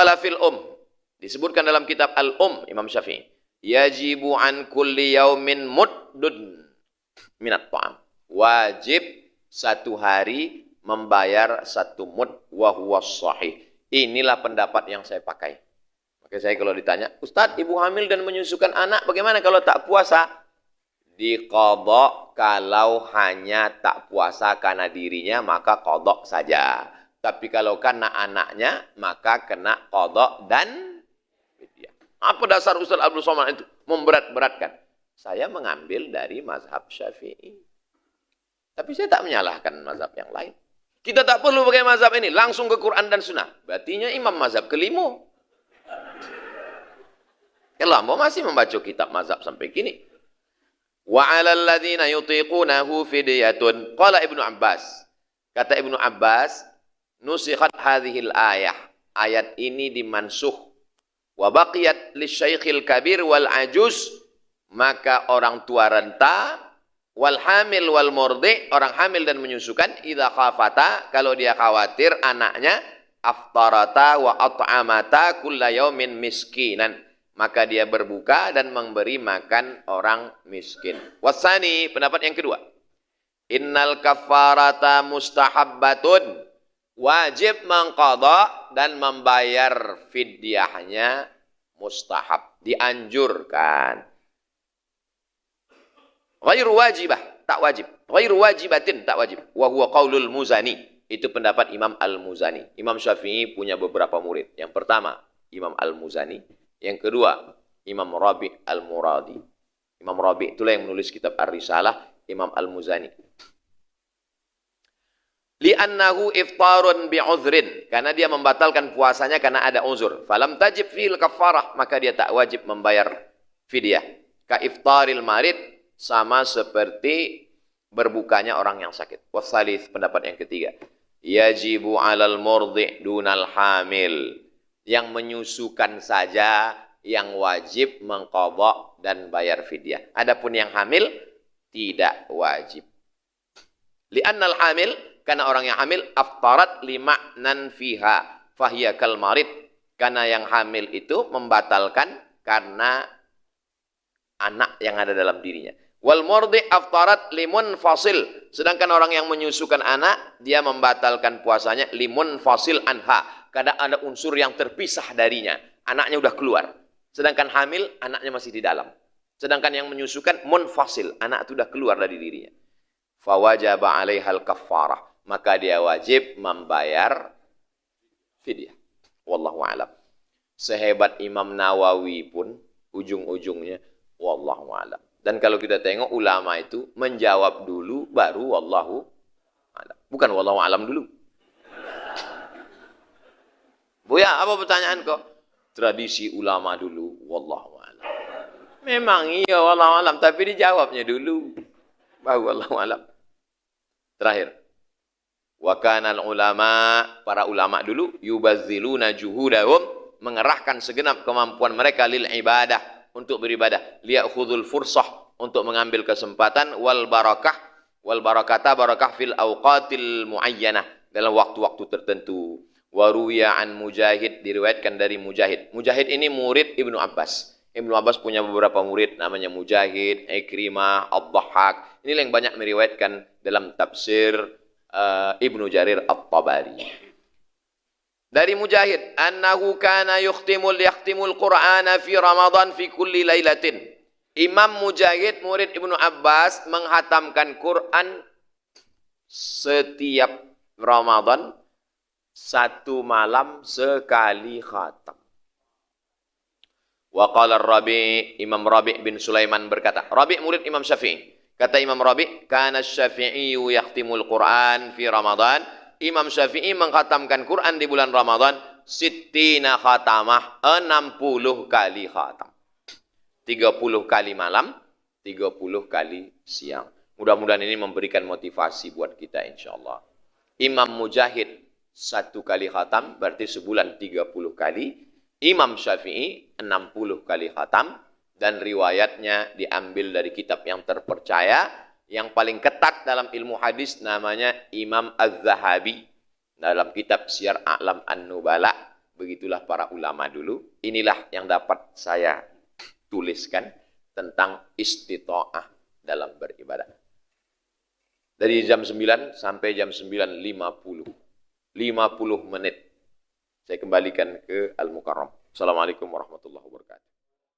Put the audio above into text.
Qala fil disebutkan dalam kitab Al Imam Syafi'i, yajibu an kulli yaumin muddun minat ta'am. Wajib satu hari membayar satu mud wa huwa sahih. Inilah pendapat yang saya pakai. Maka saya kalau ditanya, Ustadz, ibu hamil dan menyusukan anak bagaimana kalau tak puasa? Diqadha kalau hanya tak puasa karena dirinya maka qadha saja. Tapi kalau kena anaknya maka kena qadha dan fidyah. Apa dasar Ustaz Abdul Somad itu memberat-beratkan? Saya mengambil dari mazhab Syafi'i. Tapi saya tak menyalahkan mazhab yang lain. Kita tak perlu pakai mazhab ini, langsung ke Quran dan Sunnah. Berartinya imam mazhab kelima. Lama masih membaca kitab mazhab sampai kini. Wa 'alal ladzina yutiqunahu fidyatun. Qala Ibnu Abbas. Kata Ibnu Abbas, nusikhat hadhil ayah. Ayat ini dimansuh. Wa baqiyat lisyaikhil kabir wal ajuz. Maka orang tua renta, wal hamil wal murdi, orang hamil dan menyusukan, idza khafata, kalau dia khawatir anaknya, aftarata wa at'amata kulla yaumin miskinan. Maka dia berbuka dan memberi makan orang miskin. Wasani, pendapat yang kedua. Innal kafarata mustahabbatun. Wajib mengqadha dan membayar fidyahnya mustahab. Dianjurkan. Ghairu wajibah, tak wajib. Ghairu wajibatin, tak wajib. Wa huwa qaulul Muzani. Itu pendapat Imam Al-Muzani. Imam Syafi'i punya beberapa murid. Yang pertama, Imam Al-Muzani. Yang kedua, Imam Rabi' Al-Muradi. Imam Rabi' itulah yang menulis kitab Ar-Risalah, Imam Al-Muzani. Li'annahu iftarun bi'udhrin. Karena dia membatalkan puasanya karena ada uzur. Falam tajib fil kafarah. Maka dia tak wajib membayar fidyah. Ka iftaril marid. Sama seperti berbukanya orang yang sakit. Wasalis, pendapat yang ketiga. Yajibu 'alal murdi' dunal hamil. Yang menyusukan saja yang wajib mengqadha dan bayar fidyah. Adapun yang hamil tidak wajib. Li'annal hamil, karena orang yang hamil aftarat lima'nan fiha fahiya kal marid. Karena yang hamil itu membatalkan karena anak yang ada dalam dirinya. Wal murdi aftarat limun fasil. Sedangkan orang yang menyusukan anak, dia membatalkan puasanya limun fasil anha. Karena ada unsur yang terpisah darinya. Anaknya sudah keluar. Sedangkan hamil, anaknya masih di dalam. Sedangkan yang menyusukan munfasil. Anak itu sudah keluar dari dirinya. Fawajaba alaihal kaffarah. Maka dia wajib membayar fidyah. Wallahu a'lam. Sehebat Imam Nawawi pun, ujung-ujungnya, wallahu a'lam. Dan kalau kita tengok ulama itu menjawab dulu baru wallahu a'lam. Bukan wallahu a'lam dulu. Buya, apa pertanyaan kau? Tradisi ulama dulu wallahu a'lam. Memang iya wallahu a'lam, tapi dijawabnya dulu baru wallahu a'lam. Terakhir. Wa kanal ulama, para ulama dulu yubazziluna juhudahum, mengerahkan segenap kemampuan mereka lil ibadah, untuk beribadah, liyakhudhul fursah, untuk mengambil kesempatan, wal barakata barakah fil awqatil muayyanah, dalam waktu-waktu tertentu. Waruya an Mujahid, diriwayatkan dari Mujahid. Mujahid ini murid Ibnu Abbas. Ibnu Abbas punya beberapa murid namanya Mujahid, Ikrimah, Ad-Dhahhak. Ini yang banyak meriwayatkan dalam tafsir Ibnu Jarir At-Tabari. Dari Mujahid, annahu kana yahtimul Qur'ana fi Ramadan fi kulli lailatin. Imam Mujahid, murid Ibnu Abbas, menghatamkan Quran setiap Ramadan, satu malam sekali khatam. Wa qala Rabi', Imam Rabi' bin Sulaiman berkata, Rabi' murid Imam Syafi'i. Kata Imam Rabi', kana Syafi'i yahtimul Quran fi Ramadan. Imam Syafi'i mengkhatamkan Quran di bulan Ramadan sittina khatamah, 60 kali khatam. 30 kali malam, 30 kali siang. Mudah-mudahan ini memberikan motivasi buat kita insyaallah. Imam Mujahid 1 kali khatam, berarti sebulan 30 kali. Imam Syafi'i 60 kali khatam. Dan riwayatnya diambil dari kitab yang terpercaya. Yang paling ketat dalam ilmu hadis namanya Imam Az-Zahabi. Dalam kitab Syiar A'lam An-Nubala. begitulah para ulama dulu. Inilah yang dapat saya tuliskan tentang istita'ah dalam beribadah. Dari jam 9 sampai jam 9.50. 50 menit. Saya kembalikan ke Al-Mukarram. Assalamualaikum warahmatullahi wabarakatuh.